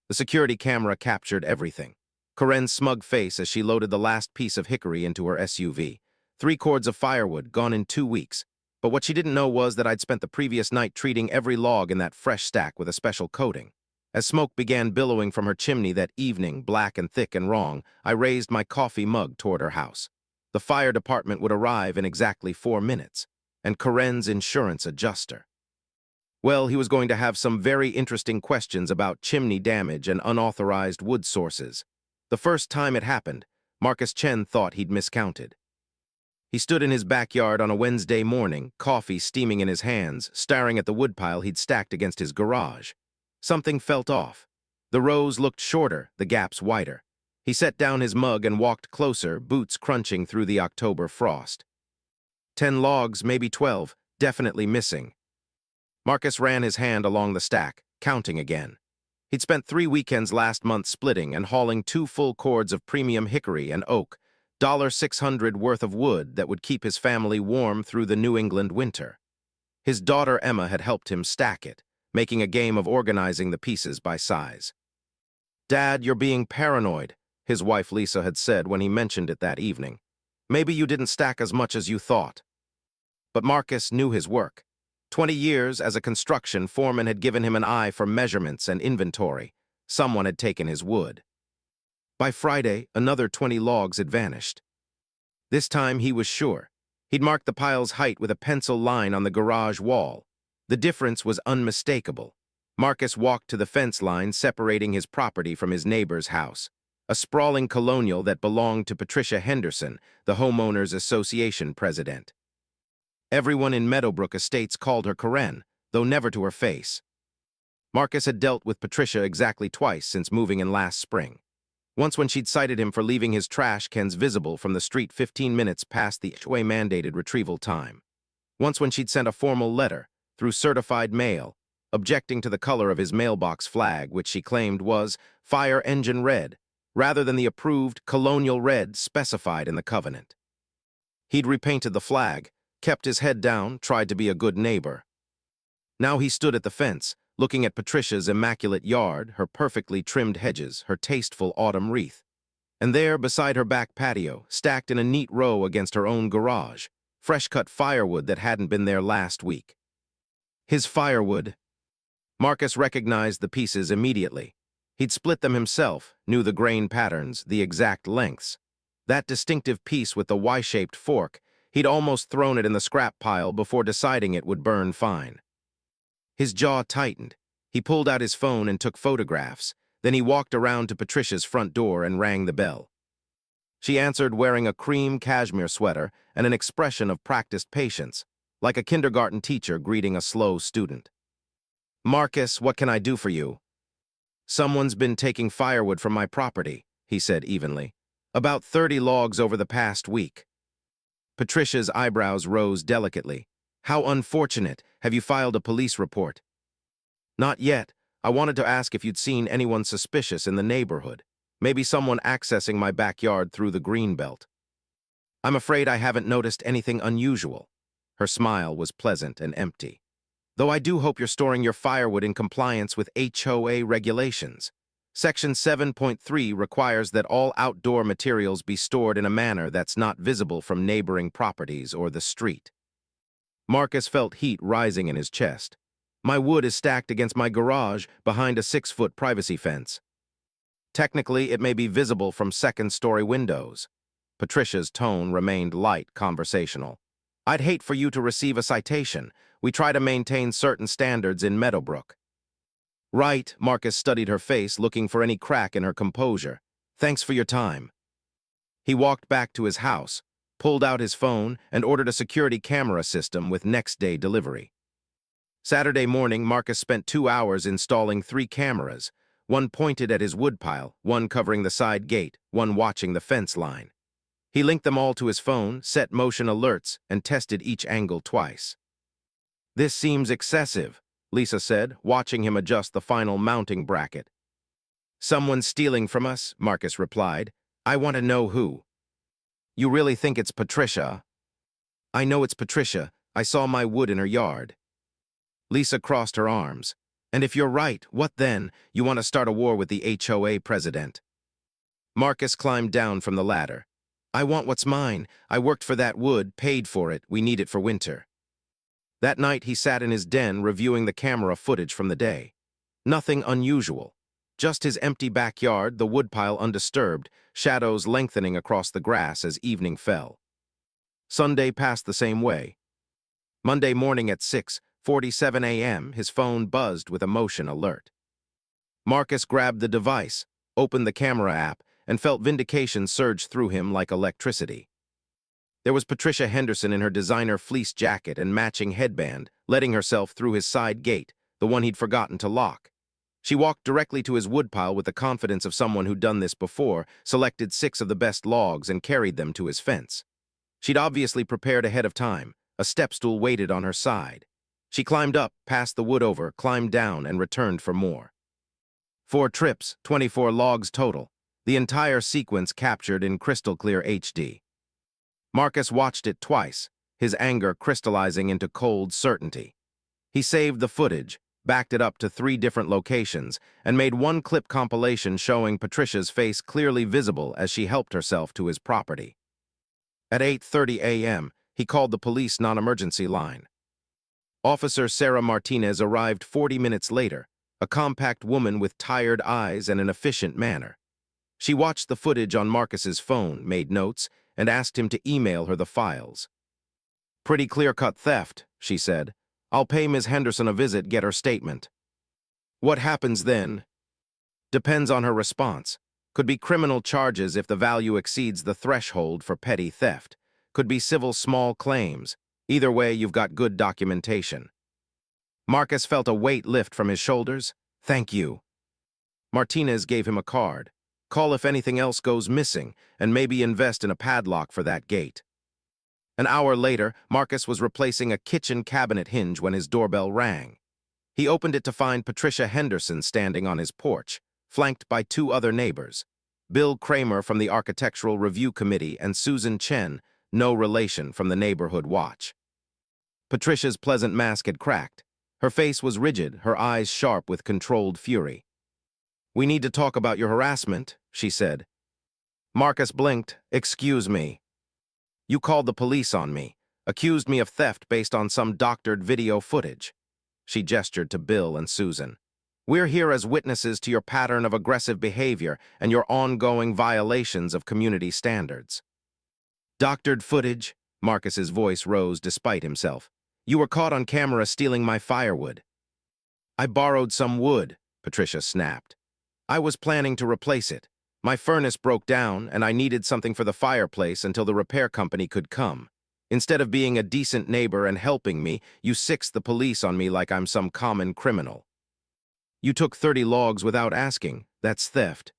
The security camera captured everything. Corinne's smug face as she loaded the last piece of hickory into her SUV. 3 cords of firewood, gone in 2 weeks. But what she didn't know was that I'd spent the previous night treating every log in that fresh stack with a special coating. As smoke began billowing from her chimney that evening, black and thick and wrong, I raised my coffee mug toward her house. The fire department would arrive in exactly 4 minutes, and Corinne's insurance adjuster. Well, he was going to have some very interesting questions about chimney damage and unauthorized wood sources. The first time it happened, Marcus Chen thought he'd miscounted. He stood in his backyard on a Wednesday morning, coffee steaming in his hands, staring at the woodpile he'd stacked against his garage. Something felt off. The rows looked shorter, the gaps wider. He set down his mug and walked closer, boots crunching through the October frost. 10 logs, maybe 12, definitely missing. Marcus ran his hand along the stack, counting again. He'd spent 3 weekends last month splitting and hauling 2 full cords of premium hickory and oak, $600 worth of wood that would keep his family warm through the New England winter. His daughter Emma had helped him stack it, making a game of organizing the pieces by size. "Dad, you're being paranoid," his wife Lisa had said when he mentioned it that evening. "Maybe you didn't stack as much as you thought." But Marcus knew his work. 20 years as a construction foreman had given him an eye for measurements and inventory. Someone had taken his wood. By Friday, another 20 logs had vanished. This time he was sure. He'd marked the pile's height with a pencil line on the garage wall. The difference was unmistakable. Marcus walked to the fence line separating his property from his neighbor's house, a sprawling colonial that belonged to Patricia Henderson, the Homeowners Association president. Everyone in Meadowbrook Estates called her Corinne, though never to her face. Marcus had dealt with Patricia exactly twice since moving in last spring. Once when she'd cited him for leaving his trash cans visible from the street 15 minutes past the HOA mandated retrieval time. Once when she'd sent a formal letter, through certified mail, objecting to the color of his mailbox flag, which she claimed was fire engine red, rather than the approved colonial red specified in the covenant. He'd repainted the flag, kept his head down, tried to be a good neighbor. Now he stood at the fence, looking at Patricia's immaculate yard, her perfectly trimmed hedges, her tasteful autumn wreath. And there, beside her back patio, stacked in a neat row against her own garage, fresh-cut firewood that hadn't been there last week. His firewood. Marcus recognized the pieces immediately. He'd split them himself, knew the grain patterns, the exact lengths. That distinctive piece with the Y-shaped fork, he'd almost thrown it in the scrap pile before deciding it would burn fine. His jaw tightened. He pulled out his phone and took photographs. Then he walked around to Patricia's front door and rang the bell. She answered wearing a cream cashmere sweater and an expression of practiced patience, like a kindergarten teacher greeting a slow student. "Marcus, what can I do for you?" "Someone's been taking firewood from my property," he said evenly. "About 30 logs over the past week." Patricia's eyebrows rose delicately. "How unfortunate. Have you filed a police report?" "Not yet. I wanted to ask if you'd seen anyone suspicious in the neighborhood. Maybe someone accessing my backyard through the greenbelt." "I'm afraid I haven't noticed anything unusual." Her smile was pleasant and empty. "Though I do hope you're storing your firewood in compliance with HOA regulations. Section 7.3 requires that all outdoor materials be stored in a manner that's not visible from neighboring properties or the street." Marcus felt heat rising in his chest. "My wood is stacked against my garage behind a 6-foot privacy fence. Technically, it may be visible from second-story windows." Patricia's tone remained light, conversational. "I'd hate for you to receive a citation. We try to maintain certain standards in Meadowbrook." "Right," Marcus studied her face, looking for any crack in her composure. "Thanks for your time." He walked back to his house, pulled out his phone, and ordered a security camera system with next-day delivery. Saturday morning, Marcus spent 2 hours installing 3 cameras, one pointed at his woodpile, one covering the side gate, one watching the fence line. He linked them all to his phone, set motion alerts, and tested each angle twice. "This seems excessive," Lisa said, watching him adjust the final mounting bracket. "Someone's stealing from us," Marcus replied. "I want to know who." "You really think it's Patricia?" "I know it's Patricia. I saw my wood in her yard." Lisa crossed her arms. And if you're right, what then? You want to start a war with the HOA president. Marcus climbed down from the ladder. I want what's mine. I worked for that wood, paid for it. We need it for winter. That night he sat in his den reviewing the camera footage from the day. Nothing unusual. Just his empty backyard, the woodpile undisturbed, shadows lengthening across the grass as evening fell. Sunday passed the same way. Monday morning at 6:47 a.m., his phone buzzed with a motion alert. Marcus grabbed the device, opened the camera app, and felt vindication surge through him like electricity. There was Patricia Henderson in her designer fleece jacket and matching headband, letting herself through his side gate, the one he'd forgotten to lock. She walked directly to his woodpile with the confidence of someone who'd done this before, selected 6 of the best logs and carried them to his fence. She'd obviously prepared ahead of time. A step stool waited on her side. She climbed up, passed the wood over, climbed down, and returned for more. 4 trips, 24 logs total, the entire sequence captured in crystal-clear HD. Marcus watched it twice, his anger crystallizing into cold certainty. He saved the footage, backed it up to 3 different locations, and made one clip compilation showing Patricia's face clearly visible as she helped herself to his property. At 8:30 a.m., he called the police non-emergency line. Officer Sarah Martinez arrived 40 minutes later, a compact woman with tired eyes and an efficient manner. She watched the footage on Marcus's phone, made notes, and asked him to email her the files. Pretty clear-cut theft, she said. I'll pay Ms. Henderson a visit, get her statement. What happens then? Depends on her response. Could be criminal charges if the value exceeds the threshold for petty theft. Could be civil small claims. Either way, you've got good documentation. Marcus felt a weight lift from his shoulders. Thank you. Martinez gave him a card. Call if anything else goes missing, and maybe invest in a padlock for that gate. An hour later, Marcus was replacing a kitchen cabinet hinge when his doorbell rang. He opened it to find Patricia Henderson standing on his porch, flanked by 2 other neighbors, Bill Kramer from the Architectural Review Committee and Susan Chen, no relation, from the Neighborhood Watch. Patricia's pleasant mask had cracked. Her face was rigid, her eyes sharp with controlled fury. We need to talk about your harassment, she said. Marcus blinked. Excuse me. You called the police on me, accused me of theft based on some doctored video footage. She gestured to Bill and Susan. We're here as witnesses to your pattern of aggressive behavior and your ongoing violations of community standards. Doctored footage? Marcus's voice rose despite himself. You were caught on camera stealing my firewood. I borrowed some wood, Patricia snapped. I was planning to replace it. My furnace broke down, and I needed something for the fireplace until the repair company could come. Instead of being a decent neighbor and helping me, you sixed the police on me like I'm some common criminal. You took 30 logs without asking. That's theft.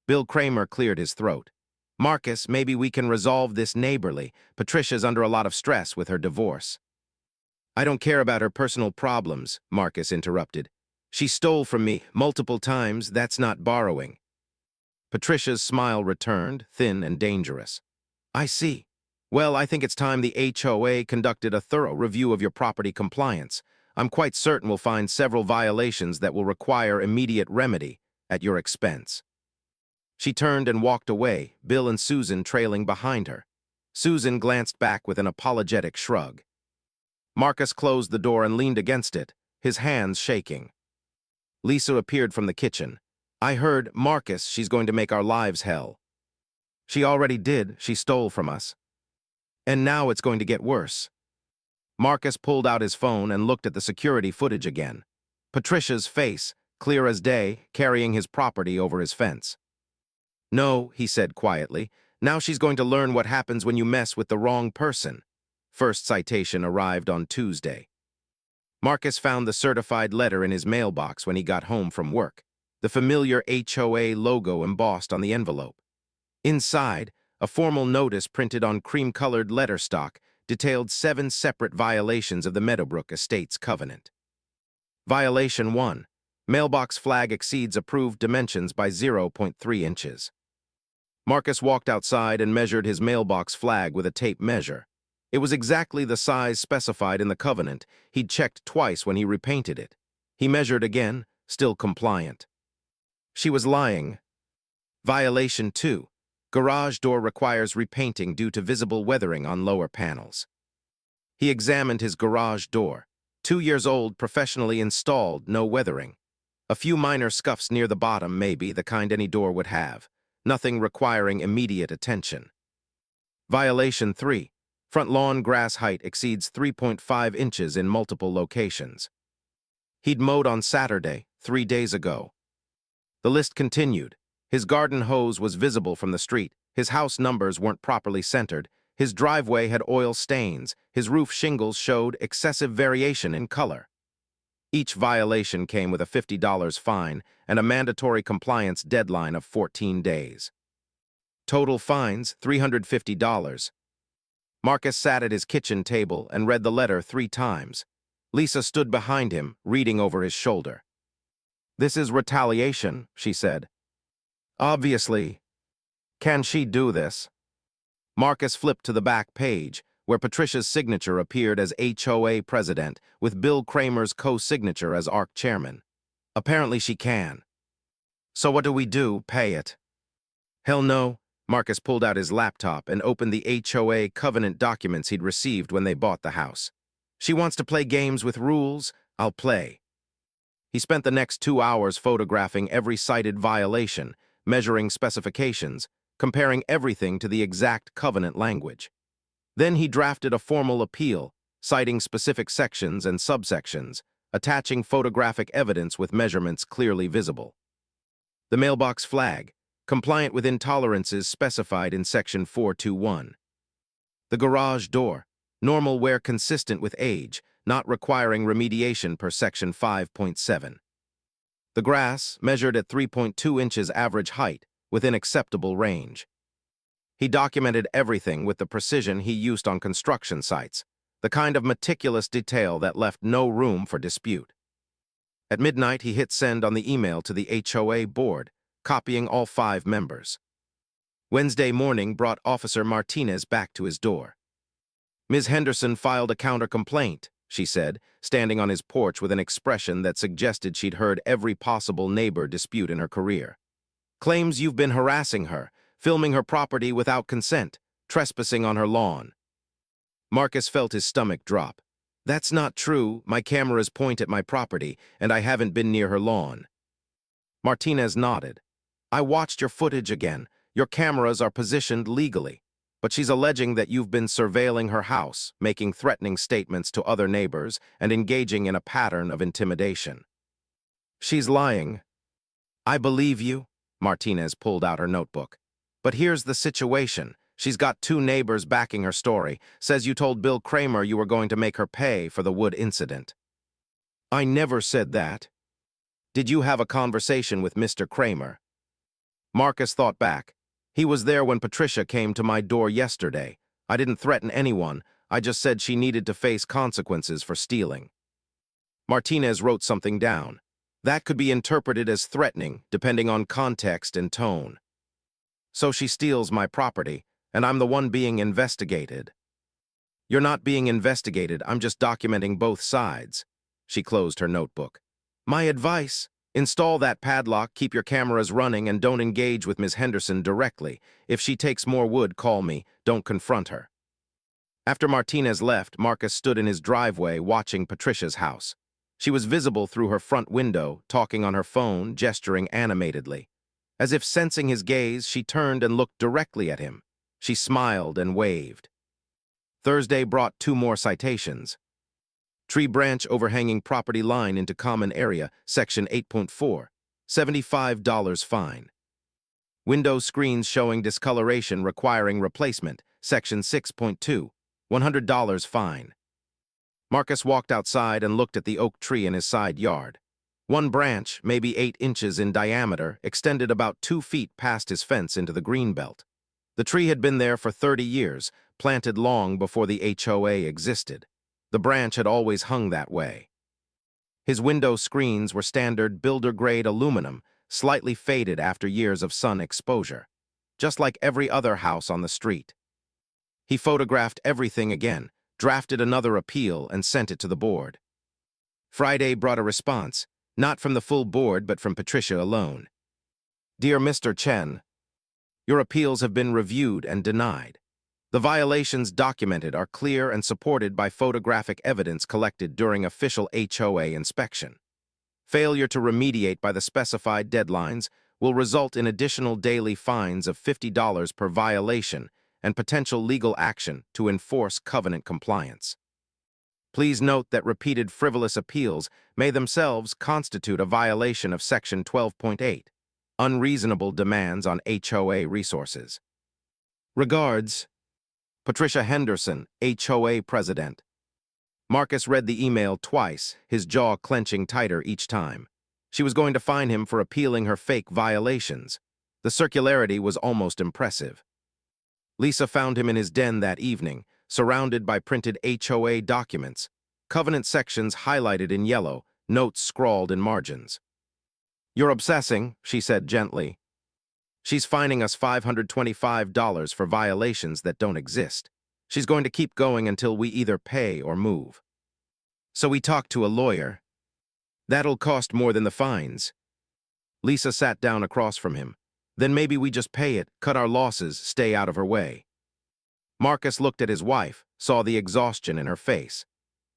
Bill Kramer cleared his throat. Marcus, maybe we can resolve this neighborly. Patricia's under a lot of stress with her divorce. I don't care about her personal problems, Marcus interrupted. She stole from me multiple times. That's not borrowing. Patricia's smile returned, thin and dangerous. I see. Well, I think it's time the HOA conducted a thorough review of your property compliance. I'm quite certain we'll find several violations that will require immediate remedy at your expense. She turned and walked away, Bill and Susan trailing behind her. Susan glanced back with an apologetic shrug. Marcus closed the door and leaned against it, his hands shaking. Lisa appeared from the kitchen. I heard, Marcus, she's going to make our lives hell. She already did. She stole from us. And now it's going to get worse. Marcus pulled out his phone and looked at the security footage again. Patricia's face, clear as day, carrying his property over his fence. No, he said quietly. Now she's going to learn what happens when you mess with the wrong person. First citation arrived on Tuesday. Marcus found the certified letter in his mailbox when he got home from work, the familiar HOA logo embossed on the envelope. Inside, a formal notice printed on cream-colored letterstock detailed 7 separate violations of the Meadowbrook Estates Covenant. Violation 1. Mailbox flag exceeds approved dimensions by 0.3 inches. Marcus walked outside and measured his mailbox flag with a tape measure. It was exactly the size specified in the covenant. He'd checked twice when he repainted it. He measured again, still compliant. She was lying. Violation 2. Garage door requires repainting due to visible weathering on lower panels. He examined his garage door. 2 years old, professionally installed, no weathering. A few minor scuffs near the bottom, maybe, the kind any door would have. Nothing requiring immediate attention. Violation 3. Front lawn grass height exceeds 3.5 inches in multiple locations. He'd mowed on Saturday, 3 days ago. The list continued. His garden hose was visible from the street. His house numbers weren't properly centered. His driveway had oil stains. His roof shingles showed excessive variation in color. Each violation came with a $50 fine and a mandatory compliance deadline of 14 days. Total fines, $350. Marcus sat at his kitchen table and read the letter 3 times. Lisa stood behind him, reading over his shoulder. "This is retaliation," she said. "Obviously. Can she do this?" Marcus flipped to the back page, where Patricia's signature appeared as HOA president, with Bill Kramer's co-signature as ARC chairman. "Apparently she can. So what do we do? Pay it?" "Hell no." Marcus pulled out his laptop and opened the HOA covenant documents he'd received when they bought the house. "She wants to play games with rules. I'll play." He spent the next 2 hours photographing every cited violation, measuring specifications, comparing everything to the exact covenant language. Then he drafted a formal appeal, citing specific sections and subsections, attaching photographic evidence with measurements clearly visible. The mailbox flag, compliant with intolerances specified in Section 421. The garage door, normal wear consistent with age, not requiring remediation per Section 5.7. The grass, measured at 3.2 inches average height, within acceptable range. He documented everything with the precision he used on construction sites, the kind of meticulous detail that left no room for dispute. At midnight, he hit send on the email to the HOA board, copying all 5 members. Wednesday morning brought Officer Martinez back to his door. "Ms. Henderson filed a counter-complaint," she said, standing on his porch with an expression that suggested she'd heard every possible neighbor dispute in her career. "Claims you've been harassing her, filming her property without consent, trespassing on her lawn." Marcus felt his stomach drop. "That's not true. My cameras point at my property, and I haven't been near her lawn." Martinez nodded. "I watched your footage again. Your cameras are positioned legally. But she's alleging that you've been surveilling her house, making threatening statements to other neighbors, and engaging in a pattern of intimidation." "She's lying." "I believe you." Martinez pulled out her notebook. "But here's the situation. She's got 2 neighbors backing her story, says you told Bill Kramer you were going to make her pay for the wood incident." "I never said that." "Did you have a conversation with Mr. Kramer?" Marcus thought back. "He was there when Patricia came to my door yesterday. I didn't threaten anyone. I just said she needed to face consequences for stealing." Martinez wrote something down. "That could be interpreted as threatening, depending on context and tone." "So she steals my property, and I'm the one being investigated." "You're not being investigated. I'm just documenting both sides." She closed her notebook. "My advice: install that padlock, keep your cameras running, and don't engage with Ms. Henderson directly. If she takes more wood, call me. Don't confront her." After Martinez left, Marcus stood in his driveway watching Patricia's house. She was visible through her front window, talking on her phone, gesturing animatedly. As if sensing his gaze, she turned and looked directly at him. She smiled and waved. Thursday brought 2 more citations. Tree branch overhanging property line into common area, Section 8.4, $75 fine. Window screens showing discoloration requiring replacement, Section 6.2, $100 fine. Marcus walked outside and looked at the oak tree in his side yard. One branch, maybe 8 inches in diameter, extended about 2 feet past his fence into the greenbelt. The tree had been there for 30 years, planted long before the HOA existed. The branch had always hung that way. His window screens were standard builder-grade aluminum, slightly faded after years of sun exposure, just like every other house on the street. He photographed everything again, drafted another appeal, and sent it to the board. Friday brought a response. Not from the full board, but from Patricia alone. Dear Mr. Chen, your appeals have been reviewed and denied. The violations documented are clear and supported by photographic evidence collected during official HOA inspection. Failure to remediate by the specified deadlines will result in additional daily fines of $50 per violation and potential legal action to enforce covenant compliance. Please note that repeated frivolous appeals may themselves constitute a violation of Section 12.8, unreasonable demands on HOA resources. Regards, Patricia Henderson, HOA President. Marcus read the email twice, his jaw clenching tighter each time. She was going to fine him for appealing her fake violations. The circularity was almost impressive. Lisa found him in his den that evening, surrounded by printed HOA documents, covenant sections highlighted in yellow, notes scrawled in margins. "You're obsessing," she said gently. "She's fining us $525 for violations that don't exist. She's going to keep going until we either pay or move." "So we talked to a lawyer." "That'll cost more than the fines." Lisa sat down across from him. "Then maybe we just pay it, cut our losses, stay out of her way." Marcus looked at his wife, saw the exhaustion in her face.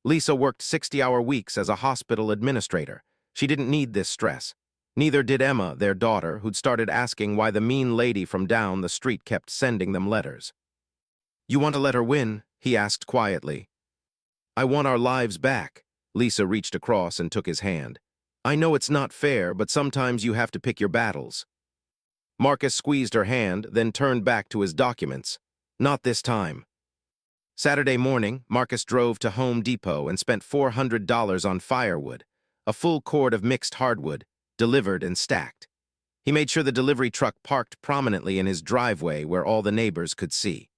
Lisa worked 60-hour weeks as a hospital administrator. She didn't need this stress. Neither did Emma, their daughter, who'd started asking why the mean lady from down the street kept sending them letters. "You want to let her win?" he asked quietly. "I want our lives back." Lisa reached across and took his hand. "I know it's not fair, but sometimes you have to pick your battles." Marcus squeezed her hand, then turned back to his documents. "Not this time." Saturday morning, Marcus drove to Home Depot and spent $400 on firewood, a full cord of mixed hardwood, delivered and stacked. He made sure the delivery truck parked prominently in his driveway where all the neighbors could see.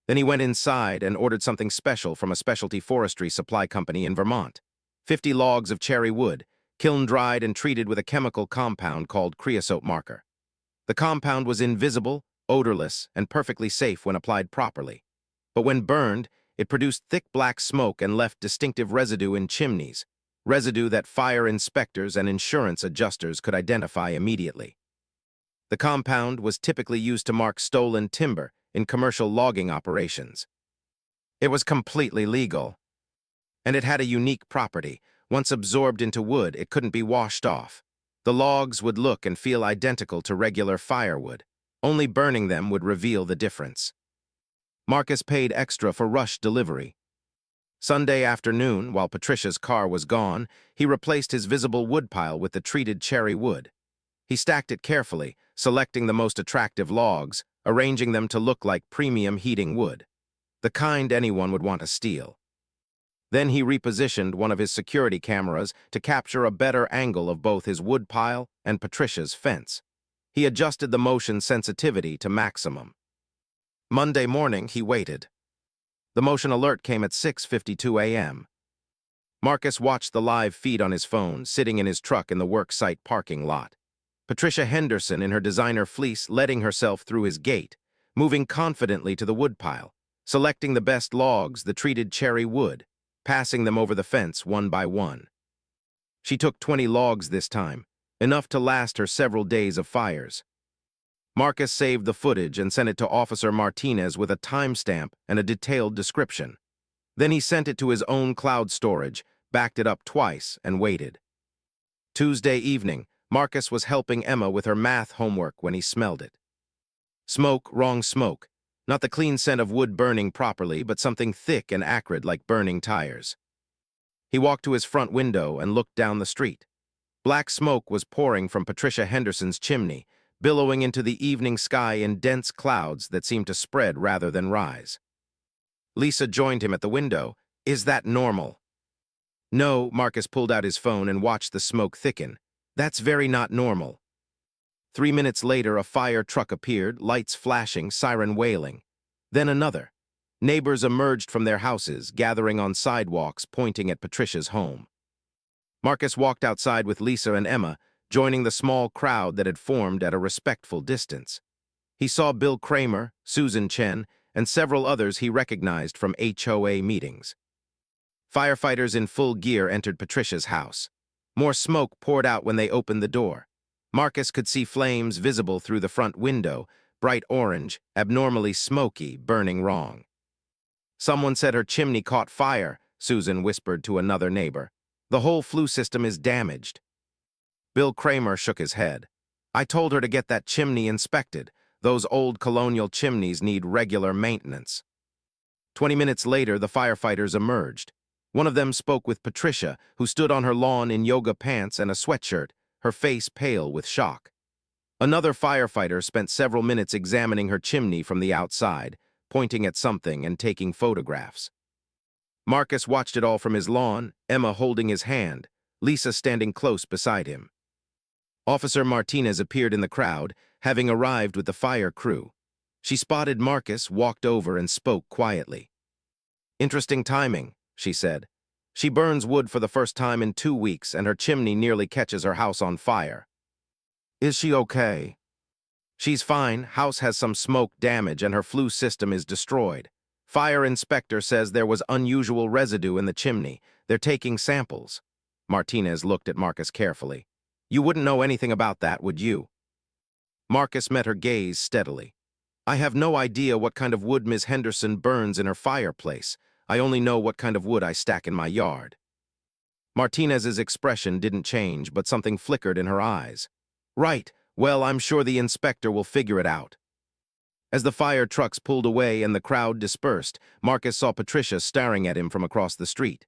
Then he went inside and ordered something special from a specialty forestry supply company in Vermont. 50 logs of cherry wood, kiln-dried and treated with a chemical compound called creosote marker. The compound was invisible, odorless, and perfectly safe when applied properly. But when burned, it produced thick black smoke and left distinctive residue in chimneys, residue that fire inspectors and insurance adjusters could identify immediately. The compound was typically used to mark stolen timber in commercial logging operations. It was completely legal. And it had a unique property. Once absorbed into wood, it couldn't be washed off. The logs would look and feel identical to regular firewood. Only burning them would reveal the difference. Marcus paid extra for rush delivery. Sunday afternoon, while Patricia's car was gone, he replaced his visible woodpile with the treated cherry wood. He stacked it carefully, selecting the most attractive logs, arranging them to look like premium heating wood, the kind anyone would want to steal. Then he repositioned one of his security cameras to capture a better angle of both his woodpile and Patricia's fence. He adjusted the motion sensitivity to maximum. Monday morning, he waited. The motion alert came at 6:52 a.m. Marcus watched the live feed on his phone, sitting in his truck in the worksite parking lot. Patricia Henderson in her designer fleece letting herself through his gate, moving confidently to the woodpile, selecting the best logs, the treated cherry wood, passing them over the fence one by one. She took 20 logs this time, enough to last her several days of fires. Marcus saved the footage and sent it to Officer Martinez with a timestamp and a detailed description. Then he sent it to his own cloud storage, backed it up twice, and waited. Tuesday evening, Marcus was helping Emma with her math homework when he smelled it. Smoke, wrong smoke. Not the clean scent of wood burning properly, but something thick and acrid like burning tires. He walked to his front window and looked down the street. Black smoke was pouring from Patricia Henderson's chimney, billowing into the evening sky in dense clouds that seemed to spread rather than rise. Lisa joined him at the window. "Is that normal?" "No," Marcus pulled out his phone and watched the smoke thicken. "That's very not normal." 3 minutes later, a fire truck appeared, lights flashing, siren wailing. Then another. Neighbors emerged from their houses, gathering on sidewalks, pointing at Patricia's home. Marcus walked outside with Lisa and Emma, joining the small crowd that had formed at a respectful distance. He saw Bill Kramer, Susan Chen, and several others he recognized from HOA meetings. Firefighters in full gear entered Patricia's house. More smoke poured out when they opened the door. Marcus could see flames visible through the front window, bright orange, abnormally smoky, burning wrong. "Someone said her chimney caught fire," Susan whispered to another neighbor. "The whole flue system is damaged." Bill Kramer shook his head. "I told her to get that chimney inspected. Those old colonial chimneys need regular maintenance." 20 minutes later, the firefighters emerged. One of them spoke with Patricia, who stood on her lawn in yoga pants and a sweatshirt, her face pale with shock. Another firefighter spent several minutes examining her chimney from the outside, pointing at something and taking photographs. Marcus watched it all from his lawn, Emma holding his hand, Lisa standing close beside him. Officer Martinez appeared in the crowd, having arrived with the fire crew. She spotted Marcus, walked over, and spoke quietly. "Interesting timing," she said. "She burns wood for the first time in 2 weeks, and her chimney nearly catches her house on fire." "Is she okay?" "She's fine. House has some smoke damage, and her flue system is destroyed. Fire inspector says there was unusual residue in the chimney. They're taking samples." Martinez looked at Marcus carefully. "You wouldn't know anything about that, would you?" Marcus met her gaze steadily. "I have no idea what kind of wood Ms. Henderson burns in her fireplace. I only know what kind of wood I stack in my yard." Martinez's expression didn't change, but something flickered in her eyes. "Right. Well, I'm sure the inspector will figure it out." As the fire trucks pulled away and the crowd dispersed, Marcus saw Patricia staring at him from across the street.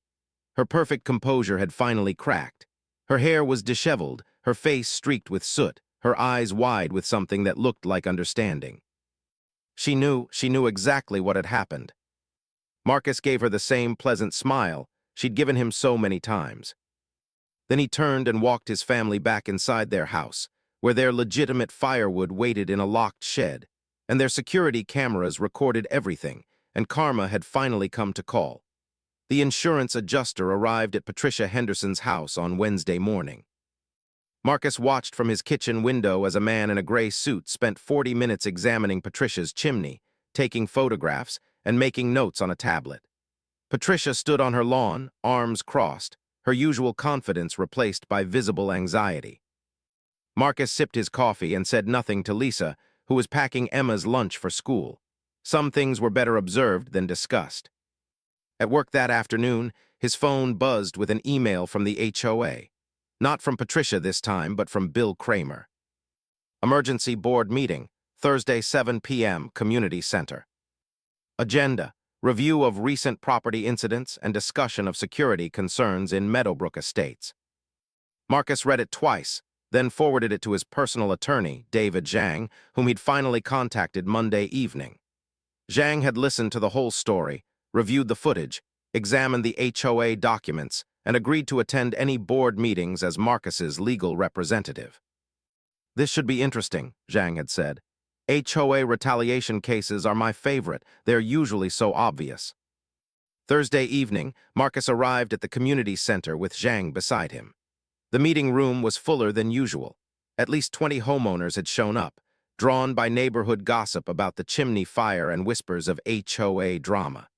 Her perfect composure had finally cracked. Her hair was disheveled, her face streaked with soot, her eyes wide with something that looked like understanding. She knew exactly what had happened. Marcus gave her the same pleasant smile she'd given him so many times. Then he turned and walked his family back inside their house, where their legitimate firewood waited in a locked shed, and their security cameras recorded everything, and karma had finally come to call. The insurance adjuster arrived at Patricia Henderson's house on Wednesday morning. Marcus watched from his kitchen window as a man in a gray suit spent 40 minutes examining Patricia's chimney, taking photographs, and making notes on a tablet. Patricia stood on her lawn, arms crossed, her usual confidence replaced by visible anxiety. Marcus sipped his coffee and said nothing to Lisa, who was packing Emma's lunch for school. Some things were better observed than discussed. At work that afternoon, his phone buzzed with an email from the HOA. Not from Patricia this time, but from Bill Kramer. "Emergency board meeting, Thursday 7 p.m., Community Center. Agenda: review of recent property incidents and discussion of security concerns in Meadowbrook Estates." Marcus read it twice, then forwarded it to his personal attorney, David Zhang, whom he'd finally contacted Monday evening. Zhang had listened to the whole story, reviewed the footage, examined the HOA documents, and agreed to attend any board meetings as Marcus's legal representative. "This should be interesting," Zhang had said. "HOA retaliation cases are my favorite. They're usually so obvious." Thursday evening, Marcus arrived at the community center with Zhang beside him. The meeting room was fuller than usual. At least 20 homeowners had shown up, drawn by neighborhood gossip about the chimney fire and whispers of HOA drama.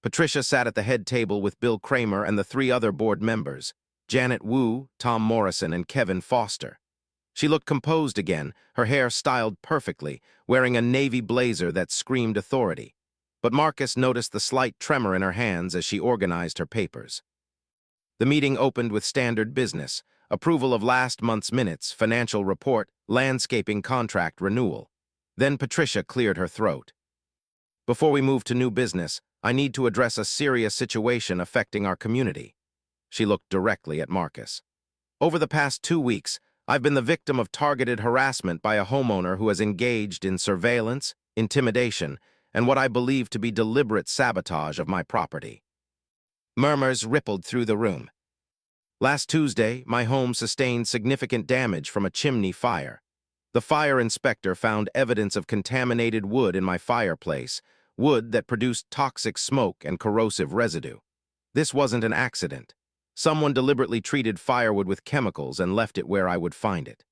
Patricia sat at the head table with Bill Kramer and the 3 other board members, Janet Wu, Tom Morrison, and Kevin Foster. She looked composed again, her hair styled perfectly, wearing a navy blazer that screamed authority. But Marcus noticed the slight tremor in her hands as she organized her papers. The meeting opened with standard business: approval of last month's minutes, financial report, landscaping contract renewal. Then Patricia cleared her throat. "Before we move to new business, I need to address a serious situation affecting our community." She looked directly at Marcus. "Over the past 2 weeks, I've been the victim of targeted harassment by a homeowner who has engaged in surveillance, intimidation, and what I believe to be deliberate sabotage of my property." Murmurs rippled through the room. "Last Tuesday, my home sustained significant damage from a chimney fire. The fire inspector found evidence of contaminated wood in my fireplace, wood that produced toxic smoke and corrosive residue. This wasn't an accident. Someone deliberately treated firewood with chemicals and left it where I would find it."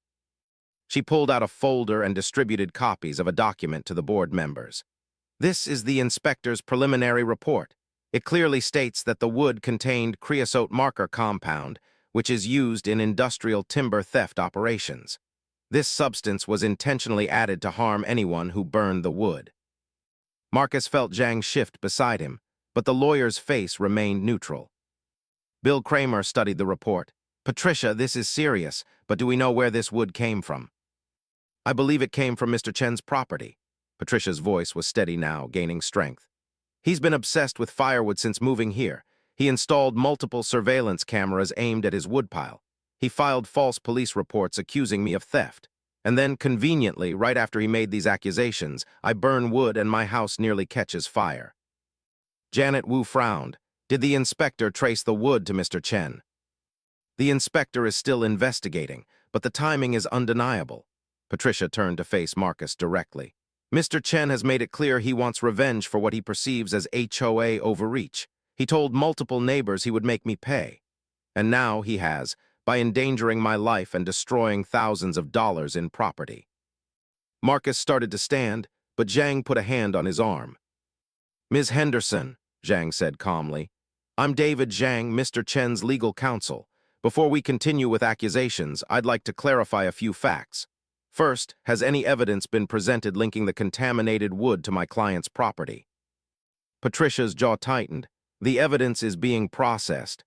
She pulled out a folder and distributed copies of a document to the board members. "This is the inspector's preliminary report. It clearly states that the wood contained creosote marker compound, which is used in industrial timber theft operations. This substance was intentionally added to harm anyone who burned the wood. Marcus felt Zhang shift beside him, but the lawyer's face remained neutral. Bill Kramer studied the report. "Patricia, this is serious, but do we know where this wood came from?" "I believe it came from Mr. Chen's property." Patricia's voice was steady now, gaining strength. "He's been obsessed with firewood since moving here. He installed multiple surveillance cameras aimed at his woodpile. He filed false police reports accusing me of theft. And then, conveniently, right after he made these accusations, I burn wood and my house nearly catches fire." Janet Wu frowned. "Did the inspector trace the wood to Mr. Chen?" "The inspector is still investigating, but the timing is undeniable." Patricia turned to face Marcus directly. "Mr. Chen has made it clear he wants revenge for what he perceives as HOA overreach. He told multiple neighbors he would make me pay. And now he has, by endangering my life and destroying thousands of dollars in property." Marcus started to stand, but Zhang put a hand on his arm. "Ms. Henderson," Zhang said calmly, "I'm David Zhang, Mr. Chen's legal counsel. Before we continue with accusations, I'd like to clarify a few facts. First, has any evidence been presented linking the contaminated wood to my client's property?" Patricia's jaw tightened. "The evidence is being processed."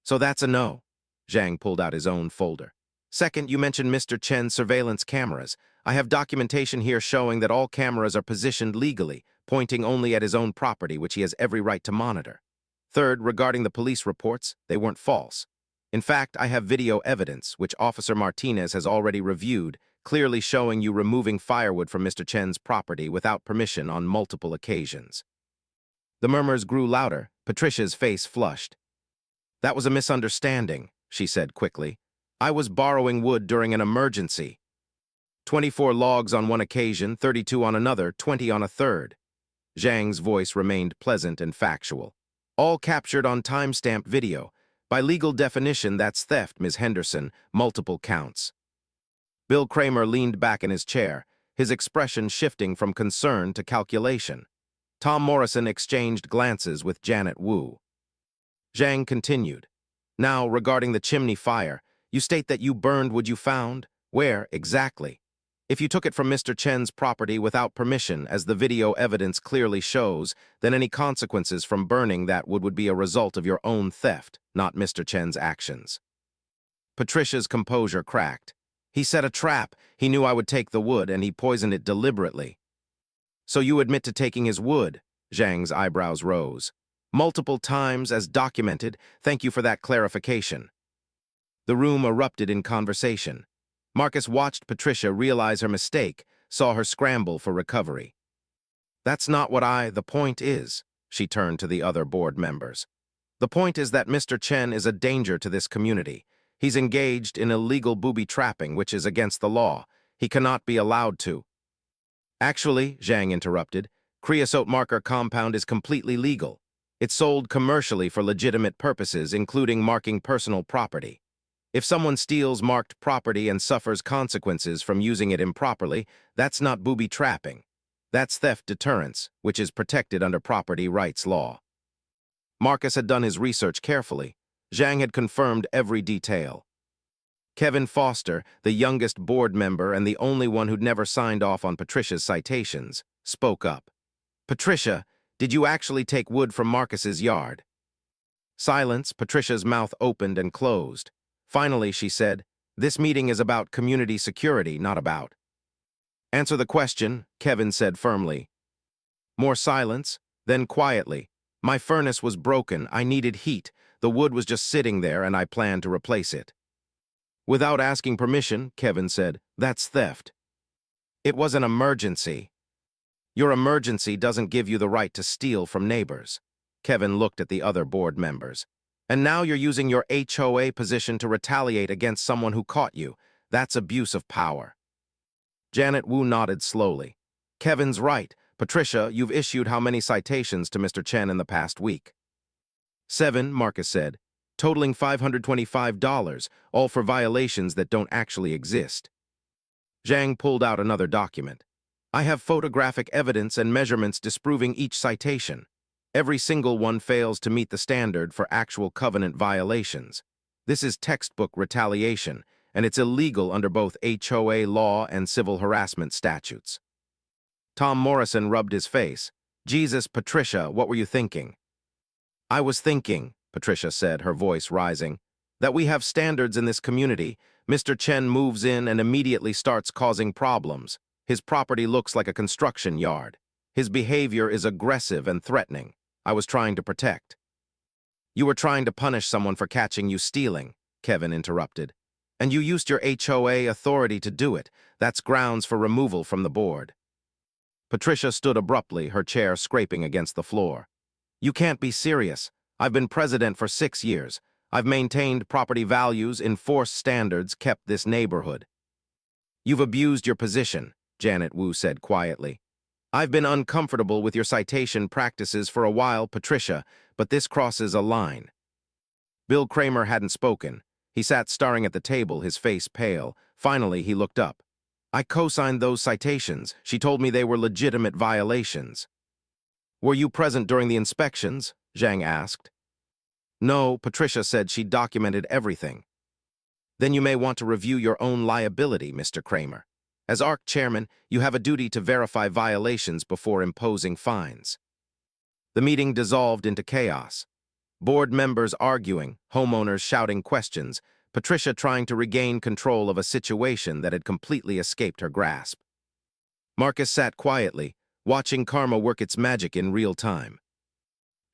"So that's a no." Zhang pulled out his own folder. "Second, you mentioned Mr. Chen's surveillance cameras. I have documentation here showing that all cameras are positioned legally, pointing only at his own property, which he has every right to monitor. Third, regarding the police reports, they weren't false. In fact, I have video evidence, which Officer Martinez has already reviewed, clearly showing you removing firewood from Mr. Chen's property without permission on multiple occasions." The murmurs grew louder. Patricia's face flushed. "That was a misunderstanding," she said quickly. "I was borrowing wood during an emergency. 24 logs on one occasion, 32 on another, 20 on a third." Zhang's voice remained pleasant and factual. "All captured on timestamp video. By legal definition, that's theft, Ms. Henderson, multiple counts." Bill Kramer leaned back in his chair, his expression shifting from concern to calculation. Tom Morrison exchanged glances with Janet Wu. Zhang continued. "Now, regarding the chimney fire, you state that you burned wood you found. Where, exactly? If you took it from Mr. Chen's property without permission, as the video evidence clearly shows, then any consequences from burning that wood would be a result of your own theft, not Mr. Chen's actions." Patricia's composure cracked. "He set a trap. He knew I would take the wood, and he poisoned it deliberately." "So you admit to taking his wood?" Zhang's eyebrows rose. "Multiple times, as documented. Thank you for that clarification." The room erupted in conversation. Marcus watched Patricia realize her mistake, saw her scramble for recovery. "That's not what the point is," she turned to the other board members. "The point is that Mr. Chen is a danger to this community. He's engaged in illegal booby trapping, which is against the law. He cannot be allowed to." "Actually," Zhang interrupted, "creosote marker compound is completely legal. It's sold commercially for legitimate purposes, including marking personal property. If someone steals marked property and suffers consequences from using it improperly, that's not booby trapping. That's theft deterrence, which is protected under property rights law." Marcus had done his research carefully. Zhang had confirmed every detail. Kevin Foster, the youngest board member and the only one who'd never signed off on Patricia's citations, spoke up. "Patricia, did you actually take wood from Marcus's yard?" Silence. Patricia's mouth opened and closed. Finally, she said, "This meeting is about community security, not about." "Answer the question," Kevin said firmly. More silence, then quietly. "My furnace was broken. I needed heat. The wood was just sitting there, and I planned to replace it." "Without asking permission," Kevin said, "that's theft." "It was an emergency." "Your emergency doesn't give you the right to steal from neighbors." Kevin looked at the other board members. "And now you're using your HOA position to retaliate against someone who caught you. That's abuse of power." Janet Wu nodded slowly. "Kevin's right. Patricia, you've issued how many citations to Mr. Chen in the past week?" 7, Marcus said, totaling $525, all for violations that don't actually exist. Zhang pulled out another document. "I have photographic evidence and measurements disproving each citation. Every single one fails to meet the standard for actual covenant violations. This is textbook retaliation, and it's illegal under both HOA law and civil harassment statutes. Tom Morrison rubbed his face. Jesus, Patricia, what were you thinking? I was thinking, Patricia said, her voice rising, that we have standards in this community. Mr. Chen moves in and immediately starts causing problems. His property looks like a construction yard. His behavior is aggressive and threatening. I was trying to protect. You were trying to punish someone for catching you stealing, Kevin interrupted. And you used your HOA authority to do it. That's grounds for removal from the board. Patricia stood abruptly, her chair scraping against the floor. You can't be serious. I've been president for 6 years. I've maintained property values, enforced standards, kept this neighborhood. You've abused your position, Janet Wu said quietly. I've been uncomfortable with your citation practices for a while, Patricia, but this crosses a line. Bill Kramer hadn't spoken. He sat staring at the table, his face pale. Finally, he looked up. I co-signed those citations. She told me they were legitimate violations. Were you present during the inspections? Zhang asked. No, Patricia said she documented everything. Then you may want to review your own liability, Mr. Kramer. As ARC chairman, you have a duty to verify violations before imposing fines. The meeting dissolved into chaos. Board members arguing, homeowners shouting questions, Patricia trying to regain control of a situation that had completely escaped her grasp. Marcus sat quietly, watching karma work its magic in real time.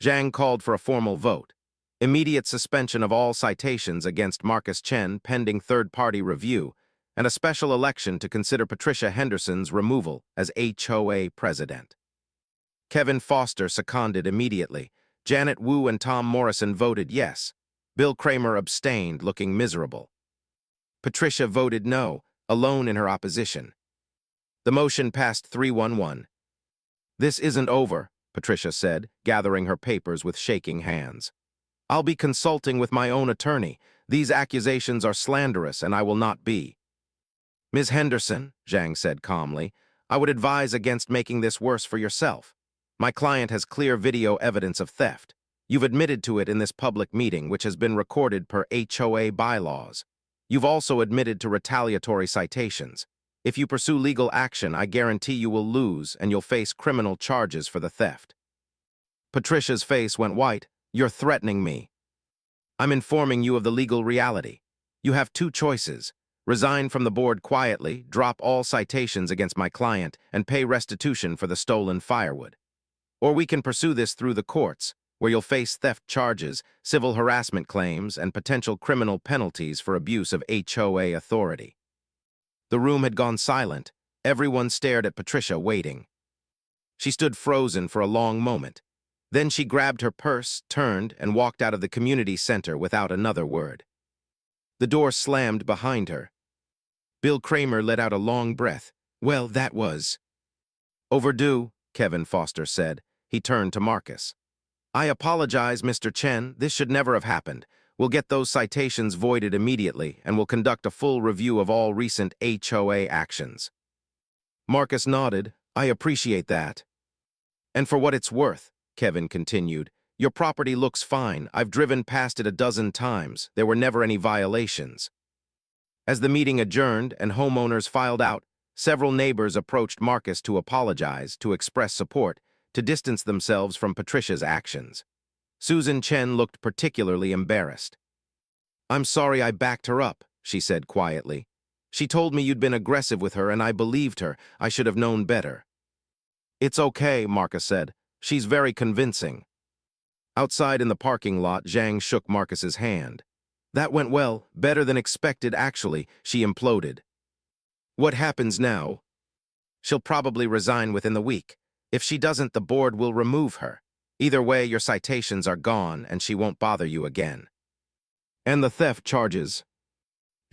Zhang called for a formal vote. Immediate suspension of all citations against Marcus Chen pending third-party review, and a special election to consider Patricia Henderson's removal as HOA president. Kevin Foster seconded immediately. Janet Wu and Tom Morrison voted yes. Bill Kramer abstained, looking miserable. Patricia voted no, alone in her opposition. The motion passed 3-1-1. This isn't over, Patricia said, gathering her papers with shaking hands. I'll be consulting with my own attorney. These accusations are slanderous, and I will not be. Ms. Henderson, Zhang said calmly, I would advise against making this worse for yourself. My client has clear video evidence of theft. You've admitted to it in this public meeting, which has been recorded per HOA bylaws. You've also admitted to retaliatory citations. If you pursue legal action, I guarantee you will lose and you'll face criminal charges for the theft. Patricia's face went white. You're threatening me. I'm informing you of the legal reality. You have 2 choices. Resign from the board quietly, drop all citations against my client, and pay restitution for the stolen firewood. Or we can pursue this through the courts, where you'll face theft charges, civil harassment claims, and potential criminal penalties for abuse of HOA authority. The room had gone silent. Everyone stared at Patricia, waiting. She stood frozen for a long moment. Then she grabbed her purse, turned, and walked out of the community center without another word. The door slammed behind her. Bill Kramer let out a long breath. Well, that was overdue, Kevin Foster said. He turned to Marcus. I apologize, Mr. Chen. This should never have happened. We'll get those citations voided immediately, and we'll conduct a full review of all recent HOA actions. Marcus nodded. I appreciate that. And for what it's worth, Kevin continued, your property looks fine. I've driven past it a dozen times. There were never any violations. As the meeting adjourned and homeowners filed out, several neighbors approached Marcus to apologize, to express support, to distance themselves from Patricia's actions. Susan Chen looked particularly embarrassed. I'm sorry I backed her up, she said quietly. She told me you'd been aggressive with her and I believed her. I should have known better. It's okay, Marcus said. She's very convincing. Outside in the parking lot, Zhang shook Marcus's hand. That went well, better than expected actually, she imploded. What happens now? She'll probably resign within the week. If she doesn't, the board will remove her. Either way, your citations are gone and she won't bother you again. And the theft charges?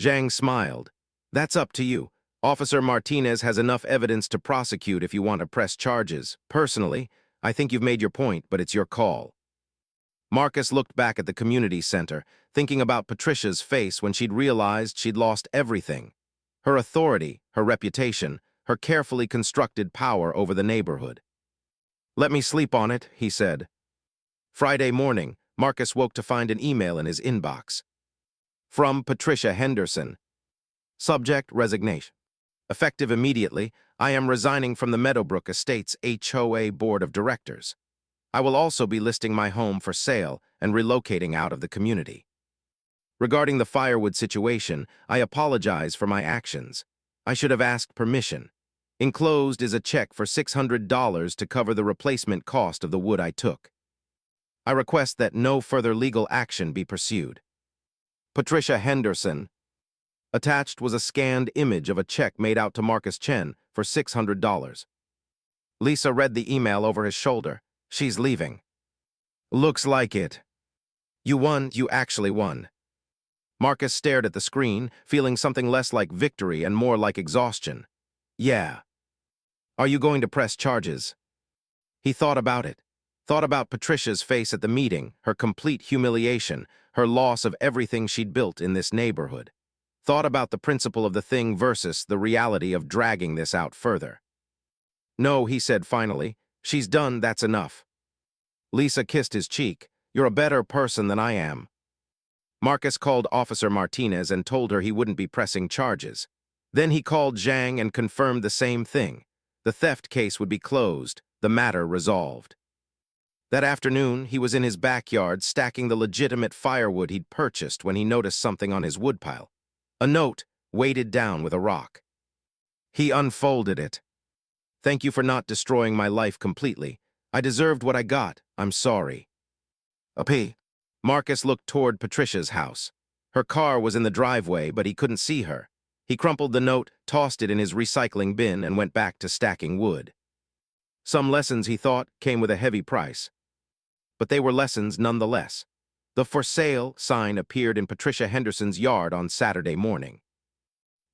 Zhang smiled. That's up to you. Officer Martinez has enough evidence to prosecute if you want to press charges. Personally, I think you've made your point, but it's your call. Marcus looked back at the community center, thinking about Patricia's face when she'd realized she'd lost everything. Her authority, her reputation, her carefully constructed power over the neighborhood. Let me sleep on it, he said. Friday morning, Marcus woke to find an email in his inbox. From Patricia Henderson. Subject, resignation. Effective immediately, I am resigning from the Meadowbrook Estates HOA Board of Directors. I will also be listing my home for sale and relocating out of the community. Regarding the Firewood situation, I apologize for my actions. I should have asked permission. Enclosed is a check for $600 to cover the replacement cost of the wood I took. I request that no further legal action be pursued. Patricia Henderson. Attached was a scanned image of a check made out to Marcus Chen for $600. Lisa read the email over his shoulder. She's leaving. Looks like it. You won, you actually won. Marcus stared at the screen, feeling something less like victory and more like exhaustion. Yeah. Are you going to press charges? He thought about it. Thought about Patricia's face at the meeting, her complete humiliation, her loss of everything she'd built in this neighborhood. Thought about the principle of the thing versus the reality of dragging this out further. No, he said finally. She's done, that's enough. Lisa kissed his cheek. You're a better person than I am. Marcus called Officer Martinez and told her he wouldn't be pressing charges. Then he called Zhang and confirmed the same thing. The theft case would be closed, the matter resolved. That afternoon, he was in his backyard stacking the legitimate firewood he'd purchased when he noticed something on his woodpile. A note, weighted down with a rock. He unfolded it. Thank you for not destroying my life completely. I deserved what I got. I'm sorry. P. Marcus looked toward Patricia's house. Her car was in the driveway, but he couldn't see her. He crumpled the note, tossed it in his recycling bin, and went back to stacking wood. Some lessons, he thought, came with a heavy price. But they were lessons nonetheless. The for sale sign appeared in Patricia Henderson's yard on Saturday morning.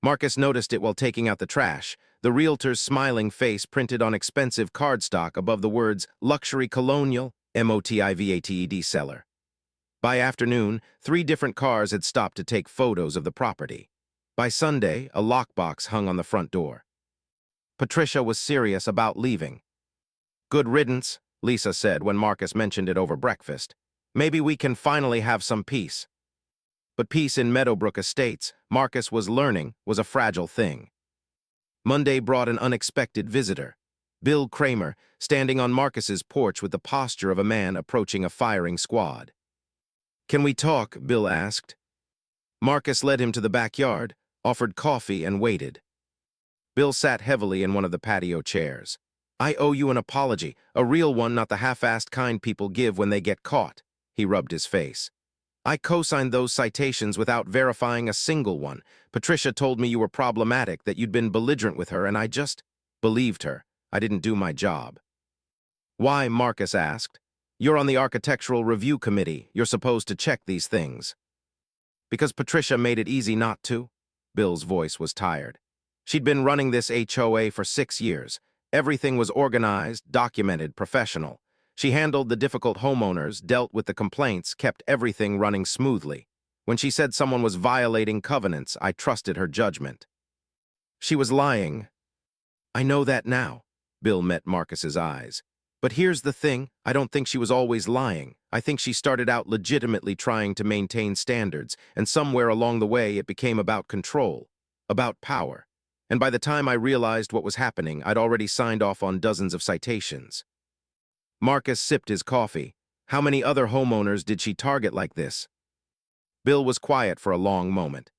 Marcus noticed it while taking out the trash, the realtor's smiling face printed on expensive cardstock above the words Luxury Colonial, Motivated seller. By afternoon, 3 different cars had stopped to take photos of the property. By Sunday, a lockbox hung on the front door. Patricia was serious about leaving. Good riddance, Lisa said when Marcus mentioned it over breakfast. Maybe we can finally have some peace. But peace in Meadowbrook Estates, Marcus was learning, was a fragile thing. Monday brought an unexpected visitor. Bill Kramer, standing on Marcus's porch with the posture of a man approaching a firing squad. Can we talk? Bill asked. Marcus led him to the backyard, offered coffee, and waited. Bill sat heavily in one of the patio chairs. I owe you an apology, a real one, not the half-assed kind people give when they get caught. He rubbed his face. I co-signed those citations without verifying a single one. Patricia told me you were problematic, that you'd been belligerent with her, and I just believed her. I didn't do my job. Why? Marcus asked. You're on the Architectural Review Committee. You're supposed to check these things. Because Patricia made it easy not to? Bill's voice was tired. She'd been running this HOA for 6 years. Everything was organized, documented, professional. She handled the difficult homeowners, dealt with the complaints, kept everything running smoothly. When she said someone was violating covenants, I trusted her judgment. She was lying. I know that now. Bill met Marcus's eyes. But here's the thing, I don't think she was always lying. I think she started out legitimately trying to maintain standards, and somewhere along the way it became about control, about power. And by the time I realized what was happening, I'd already signed off on dozens of citations. Marcus sipped his coffee. How many other homeowners did she target like this? Bill was quiet for a long moment.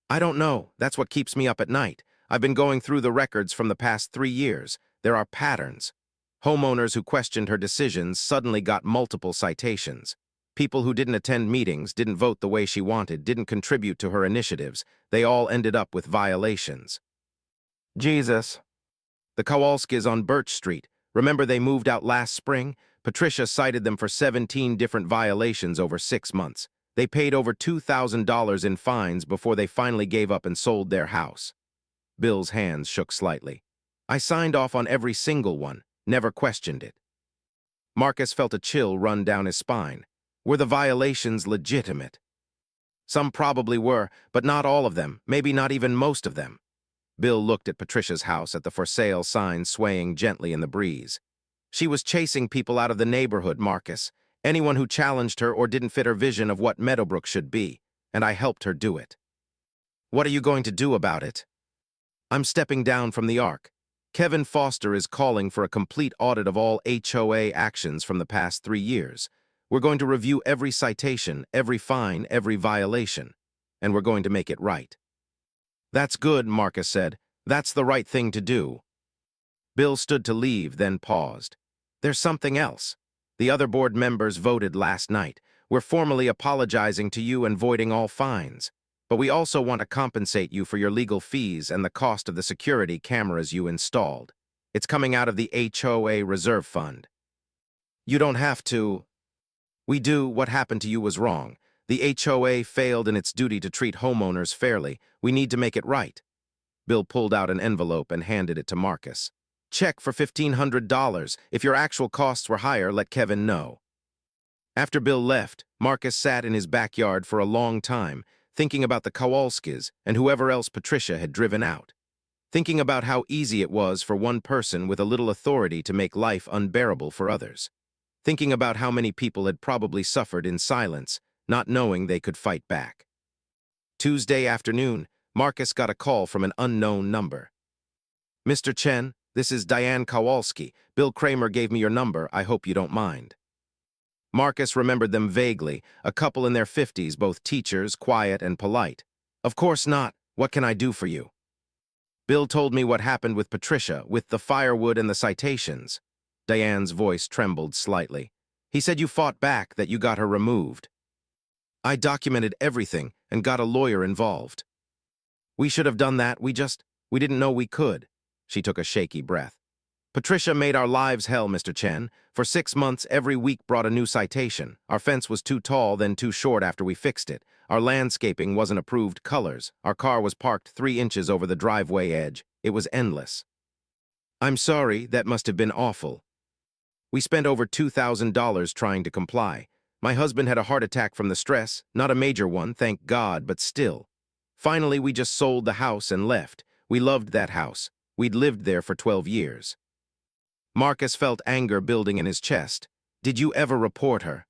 I don't know. That's what keeps me up at night. I've been going through the records from the past 3 years. There are patterns. Homeowners who questioned her decisions suddenly got multiple citations. People who didn't attend meetings, didn't vote the way she wanted, didn't contribute to her initiatives. They all ended up with violations. Jesus. The Kowalskis on Birch Street. Remember they moved out last spring? Patricia cited them for 17 different violations over 6 months. They paid over $2,000 in fines before they finally gave up and sold their house. Bill's hands shook slightly. I signed off on every single one, never questioned it. Marcus felt a chill run down his spine. Were the violations legitimate? Some probably were, but not all of them, maybe not even most of them. Bill looked at Patricia's house, at the for sale sign swaying gently in the breeze. She was chasing people out of the neighborhood, Marcus. Anyone who challenged her or didn't fit her vision of what Meadowbrook should be. and I helped her do it. What are you going to do about it? I'm stepping down from the arc. Kevin Foster is calling for a complete audit of all HOA actions from the past 3 years. We're going to review every citation, every fine, every violation, and we're going to make it right. That's good, Marcus said. That's the right thing to do. Bill stood to leave, then paused. There's something else. The other board members voted last night. We're formally apologizing to you and voiding all fines. But we also want to compensate you for your legal fees and the cost of the security cameras you installed. It's coming out of the HOA Reserve Fund. You don't have to. We do. What happened to you was wrong. The HOA failed in its duty to treat homeowners fairly. We need to make it right. Bill pulled out an envelope and handed it to Marcus. Check for $1,500. If your actual costs were higher, let Kevin know. After Bill left, Marcus sat in his backyard for a long time, thinking about the Kowalskis and whoever else Patricia had driven out. Thinking about how easy it was for one person with a little authority to make life unbearable for others. Thinking about how many people had probably suffered in silence, not knowing they could fight back. Tuesday afternoon, Marcus got a call from an unknown number. Mr. Chen, this is Diane Kowalski. Bill Kramer gave me your number. I hope you don't mind. Marcus remembered them vaguely, a couple in their 50s, both teachers, quiet and polite. Of course not. What can I do for you? Bill told me what happened with Patricia, with the firewood and the citations. Diane's voice trembled slightly. He said you fought back, that you got her removed. I documented everything and got a lawyer involved. We should have done that. We didn't know we could. She took a shaky breath. Patricia made our lives hell, Mr. Chen. For 6 months, every week brought a new citation. Our fence was too tall, then too short after we fixed it. Our landscaping wasn't approved colors. Our car was parked 3 inches over the driveway edge. It was endless. I'm sorry, that must have been awful. We spent over $2,000 trying to comply. My husband had a heart attack from the stress, not a major one, thank God, but still. Finally, we just sold the house and left. We loved that house. We'd lived there for 12 years. Marcus felt anger building in his chest. Did you ever report her?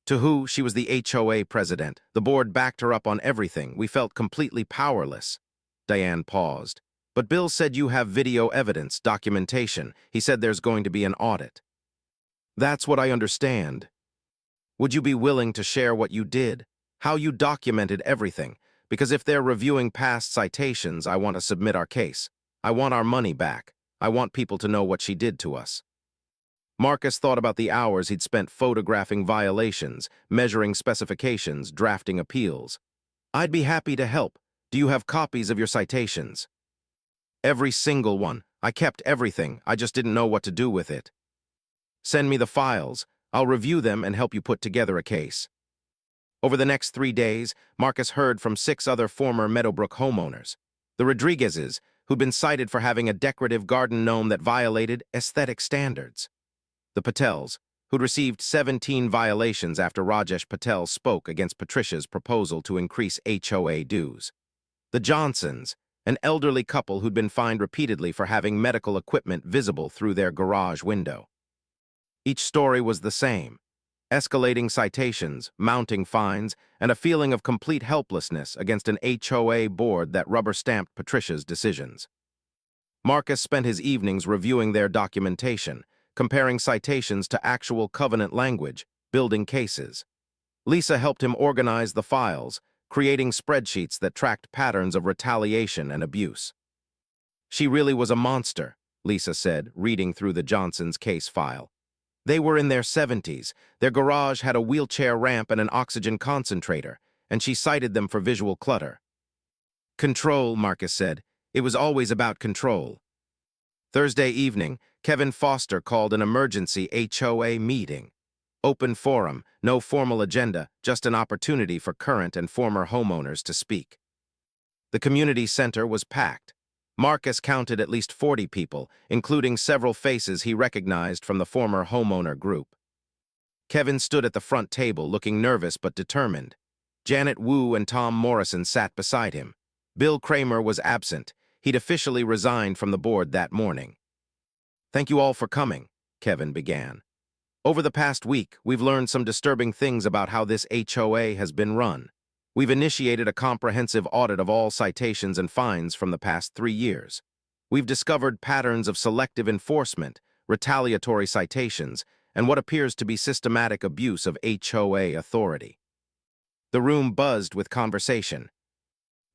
To who? She was the HOA president. The board backed her up on everything. We felt completely powerless. Diane paused. But Bill said you have video evidence, documentation. He said there's going to be an audit. That's what I understand. Would you be willing to share what you did? How you documented everything? Because if they're reviewing past citations, I want to submit our case. I want our money back. I want people to know what she did to us. Marcus thought about the hours he'd spent photographing violations, measuring specifications, drafting appeals. I'd be happy to help. Do you have copies of your citations? Every single one. I kept everything. I just didn't know what to do with it. Send me the files. I'll review them and help you put together a case. Over the next 3 days, Marcus heard from 6 other former Meadowbrook homeowners. The Rodriguezes, who'd been cited for having a decorative garden gnome that violated aesthetic standards. The Patels, who'd received 17 violations after Rajesh Patel spoke against Patricia's proposal to increase HOA dues. The Johnsons, an elderly couple who'd been fined repeatedly for having medical equipment visible through their garage window. Each story was the same. Escalating citations, mounting fines, and a feeling of complete helplessness against an HOA board that rubber-stamped Patricia's decisions. Marcus spent his evenings reviewing their documentation, comparing citations to actual covenant language, building cases. Lisa helped him organize the files, creating spreadsheets that tracked patterns of retaliation and abuse. She really was a monster, Lisa said, reading through the Johnsons' case file. They were in their 70s. Their garage had a wheelchair ramp and an oxygen concentrator, and she cited them for visual clutter. Control, Marcus said. It was always about control. Thursday evening, Kevin Foster called an emergency HOA meeting. Open forum, no formal agenda, just an opportunity for current and former homeowners to speak. The community center was packed. Marcus counted at least 40 people, including several faces he recognized from the former homeowner group. Kevin stood at the front table, looking nervous but determined. Janet Wu and Tom Morrison sat beside him. Bill Kramer was absent. He'd officially resigned from the board that morning. Thank you all for coming, Kevin began. Over the past week, we've learned some disturbing things about how this HOA has been run. We've initiated a comprehensive audit of all citations and fines from the past 3 years. We've discovered patterns of selective enforcement, retaliatory citations, and what appears to be systematic abuse of HOA authority. The room buzzed with conversation.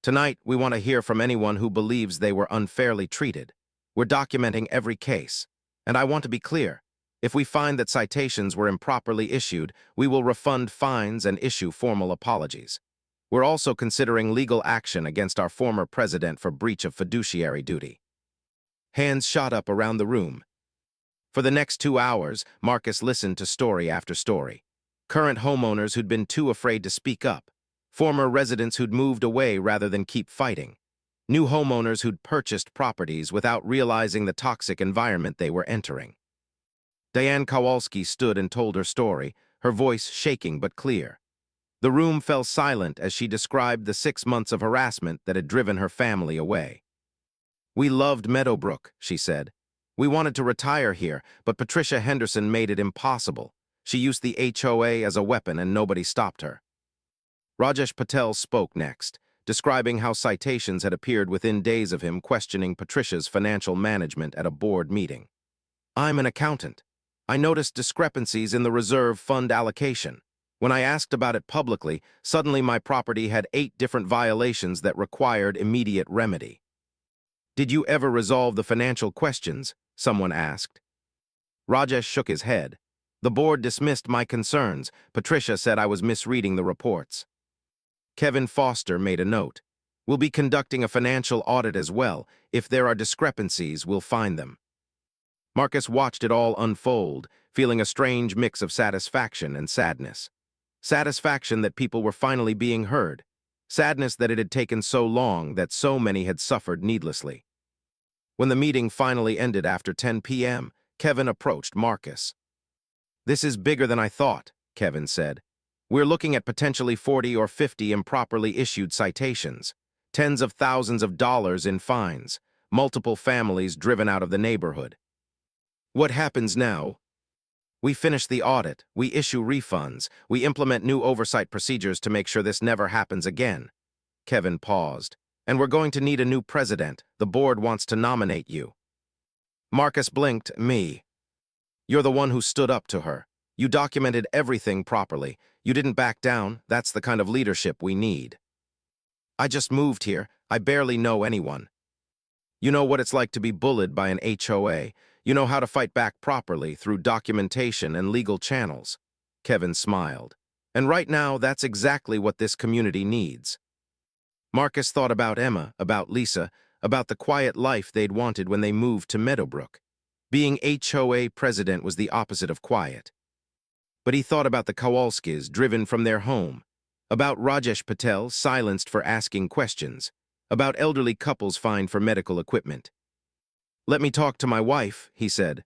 Tonight, we want to hear from anyone who believes they were unfairly treated. We're documenting every case. And I want to be clear. If we find that citations were improperly issued, we will refund fines and issue formal apologies. We're also considering legal action against our former president for breach of fiduciary duty. Hands shot up around the room. For the next 2 hours, Marcus listened to story after story. Current homeowners who'd been too afraid to speak up. Former residents who'd moved away rather than keep fighting. New homeowners who'd purchased properties without realizing the toxic environment they were entering. Diane Kowalski stood and told her story, her voice shaking but clear. The room fell silent as she described the 6 months of harassment that had driven her family away. "We loved Meadowbrook," she said. "We wanted to retire here, but Patricia Henderson made it impossible. She used the HOA as a weapon and nobody stopped her." Rajesh Patel spoke next, describing how citations had appeared within days of him questioning Patricia's financial management at a board meeting. "I'm an accountant. I noticed discrepancies in the reserve fund allocation. When I asked about it publicly, suddenly my property had 8 different violations that required immediate remedy." "Did you ever resolve the financial questions?" someone asked. Rajesh shook his head. "The board dismissed my concerns. Patricia said I was misreading the reports." Kevin Foster made a note. "We'll be conducting a financial audit as well. If there are discrepancies, we'll find them." Marcus watched it all unfold, feeling a strange mix of satisfaction and sadness. Satisfaction that people were finally being heard. Sadness that it had taken so long, that so many had suffered needlessly. When the meeting finally ended after 10 p.m., Kevin approached Marcus. "This is bigger than I thought," Kevin said. "We're looking at potentially 40 or 50 improperly issued citations, tens of thousands of dollars in fines, multiple families driven out of the neighborhood. What happens now?" "We finish the audit, we issue refunds, we implement new oversight procedures to make sure this never happens again." Kevin paused. "And we're going to need a new president. The board wants to nominate you." Marcus blinked. "Me?" "You're the one who stood up to her. You documented everything properly. You didn't back down. That's the kind of leadership we need." "I just moved here. I barely know anyone." "You know what it's like to be bullied by an HOA. You know how to fight back properly through documentation and legal channels." Kevin smiled. "And right now, that's exactly what this community needs." Marcus thought about Emma, about Lisa, about the quiet life they'd wanted when they moved to Meadowbrook. Being HOA president was the opposite of quiet. But he thought about the Kowalskis driven from their home, about Rajesh Patel silenced for asking questions, about elderly couples fined for medical equipment. "Let me talk to my wife," he said.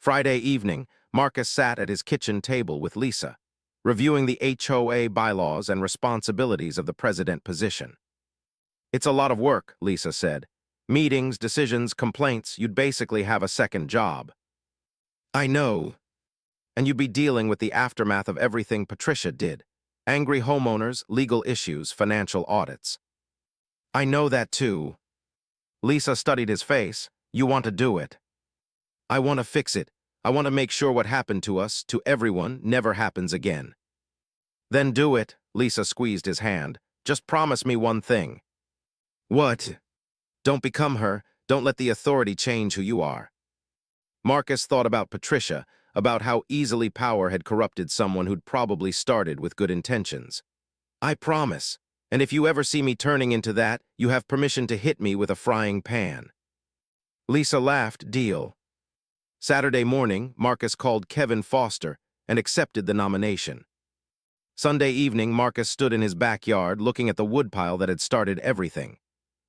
Friday evening, Marcus sat at his kitchen table with Lisa, reviewing the HOA bylaws and responsibilities of the president position. "It's a lot of work," Lisa said. "Meetings, decisions, complaints, you'd basically have a second job." "I know. And you'd be dealing with the aftermath of everything Patricia did. Angry homeowners, legal issues, financial audits." "I know that too." Lisa studied his face. "You want to do it." "I want to fix it. I want to make sure what happened to us, to everyone, never happens again." "Then do it." Lisa squeezed his hand. "Just promise me one thing." "What?" "Don't become her. Don't let the authority change who you are." Marcus thought about Patricia, about how easily power had corrupted someone who'd probably started with good intentions. "I promise. And if you ever see me turning into that, you have permission to hit me with a frying pan." Lisa laughed. "Deal." Saturday morning, Marcus called Kevin Foster and accepted the nomination. Sunday evening, Marcus stood in his backyard looking at the woodpile that had started everything.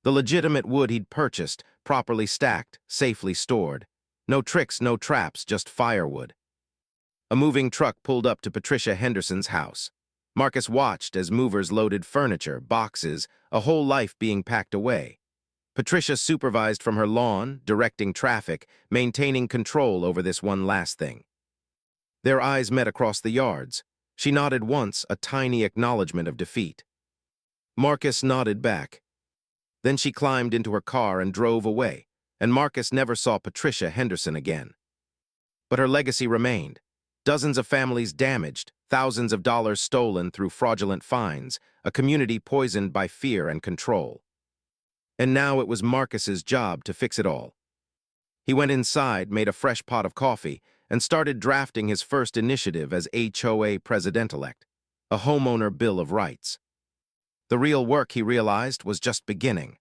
The legitimate wood he'd purchased, properly stacked, safely stored. No tricks, no traps, just firewood. A moving truck pulled up to Patricia Henderson's house. Marcus watched as movers loaded furniture, boxes, a whole life being packed away. Patricia supervised from her lawn, directing traffic, maintaining control over this one last thing. Their eyes met across the yards. She nodded once, a tiny acknowledgement of defeat. Marcus nodded back. Then she climbed into her car and drove away, and Marcus never saw Patricia Henderson again. But her legacy remained. Dozens of families damaged, thousands of dollars stolen through fraudulent fines, a community poisoned by fear and control. And now it was Marcus's job to fix it all. He went inside, made a fresh pot of coffee, and started drafting his first initiative as HOA president-elect, a homeowner bill of rights. The real work, he realized, was just beginning.